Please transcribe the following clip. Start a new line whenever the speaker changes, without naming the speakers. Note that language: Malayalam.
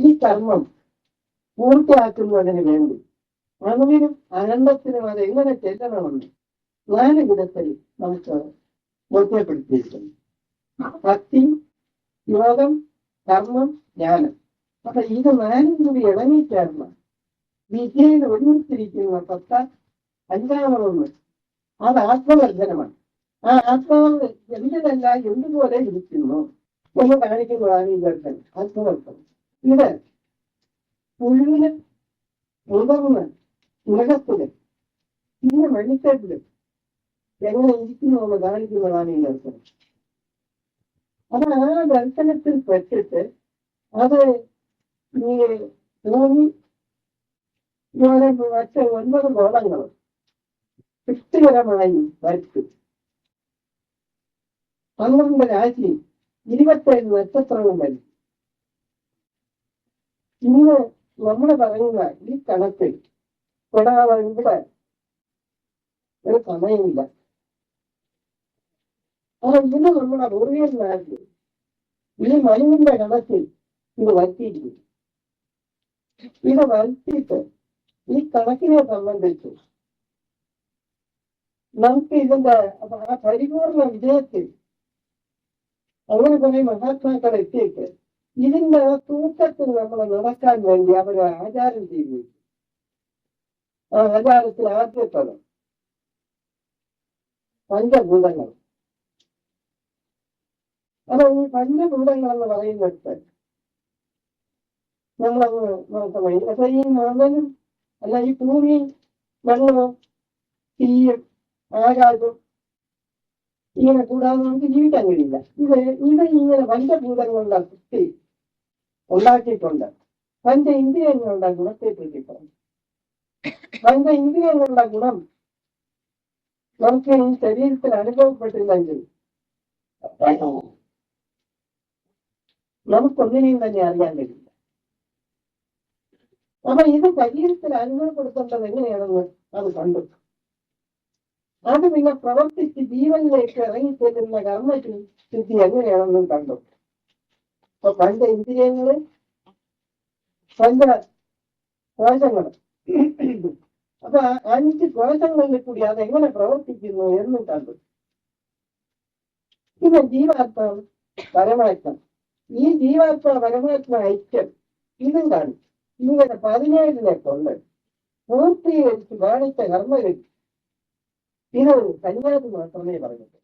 ഈ കർമ്മം പൂർത്തിയാക്കുന്നതിന് വേണ്ടി അണുവിനും അനന്തത്തിനും അത് എങ്ങനെ ചെല്ലണമെന്ന് 4 വിധത്തിൽ നമുക്ക് ബോധ്യപ്പെടുത്തിയിരിക്കുന്നു. ഭക്തി, യോഗം, കർമ്മം, ജ്ഞാനം. അപ്പൊ ഇത് 4 കൂടി ഇണങ്ങിച്ചേർന്ന വിദ്യയിൽ ഒരുമിച്ചിരിക്കുന്ന 5-ാമതൊന്ന് അത് ആത്മവർദ്ധനമാണ്. ആ ആത്മാവ് എന്തിനല്ല എന്തുപോലെ ഇരിക്കുന്നു എന്ന് കാണിക്കുന്നതാണ് ഈ ദർശനം, ആത്മവർദ്ധനം. ഇത് പുഴുവിന്, മുതിർന്ന് മൃഗത്തിന്, പിന്നെ മനുഷ്യത്തിന് എങ്ങനെ ഇരിക്കുന്നു എന്ന് കാണിക്കുന്നതാണ് ഈ ദർശനം. അത് ആ ദർശനത്തിൽ പെട്ടിട്ട് അത് ഈ ഭൂമി മറ്റ് 9 ഗോളങ്ങൾ തൃപ്തികരമായി വരച്ചു. 12 രാശിയും 27 നക്ഷത്രവും വരും. ഇന്ന് നമ്മൾ പറയുന്ന ഈ കണക്കിൽ പെടാതെ ഇവിടെ ഒരു സമയമില്ല. ഇത് നമ്മുടെ പൂർവികർ നാട്ടിൽ ഈ മനുവിന്റെ കണക്കിൽ ഇത് വരുത്തിയിരിക്കും. ഇത് വരുത്തിയിട്ട് ഈ കണക്കിനെ സംബന്ധിച്ച് നമുക്ക് ഇതിന്റെ ആ പരിപൂർണ വിജയത്തിൽ അങ്ങനെ കുറെ മഹാത്മാക്കൾ എത്തിയിട്ട് ഇതിന്റെ തൂക്കത്തിൽ നമ്മൾ നടക്കാൻ വേണ്ടി അവർ ആചാരം ചെയ്തു. ആ ആചാരത്തിൽ ആദ്യത്തത് പഞ്ചഭൂതങ്ങൾ. അപ്പൊ ഈ പഞ്ചഭൂതങ്ങൾ എന്ന് പറയുന്നിടത്ത് നമ്മളത് നോക്കാൻ. അപ്പൊ ഈ മണലും അല്ല ഈ ഭൂമിയും വെള്ളവും തീയും ആകാശവും ഇങ്ങനെ കൂടാതെ നമുക്ക് ജീവിക്കാൻ കഴിയില്ല. ഇത് ഇങ്ങനെ പഞ്ചഭൂതങ്ങളുടെ സൃഷ്ടി ഉണ്ടാക്കിയിട്ടുണ്ട്. 5 ഇന്ദ്രിയങ്ങളുടെ ഗുണത്തെപ്പറ്റിയിട്ടുണ്ട്. 5 ഇന്ദ്രിയങ്ങളുടെ ഗുണം നമുക്ക് ഈ ശരീരത്തിൽ അനുഭവപ്പെട്ടില്ലെങ്കിൽ നമുക്കൊന്നിനെയും തന്നെ അറിയാൻ കഴിയില്ല. അപ്പൊ ഇത് ശരീരത്തിൽ അനുഭവപ്പെടുത്തേണ്ടത് എങ്ങനെയാണെന്ന് അത് കണ്ടു. അത് പിന്നെ പ്രവർത്തിച്ച് ജീവനിലേക്ക് ഇറങ്ങിച്ചെല്ലുന്ന കർമ്മസിദ്ധി എങ്ങനെയാണെന്നും കണ്ടു. അപ്പൊ 5 ഇന്ദ്രിയങ്ങള്, 5 കോശങ്ങൾ. അപ്പൊ 5 കോശങ്ങളിൽ കൂടി അതെങ്ങനെ പ്രവർത്തിക്കുന്നു എന്നും കണ്ടു. ഇത് ജീവാത്മാവ് പരമാത്മ. ഈ ജീവാത്മ പരമാത്മ ഐക്യം ഇതും കാണിച്ചു. ഇങ്ങനെ 17 കൊണ്ട് പൂർത്തീകരിച്ച് കാണിച്ച കർമ്മകൾ ഇത് കന്യാസി മാത്രമേ പറഞ്ഞിട്ടുള്ളൂ.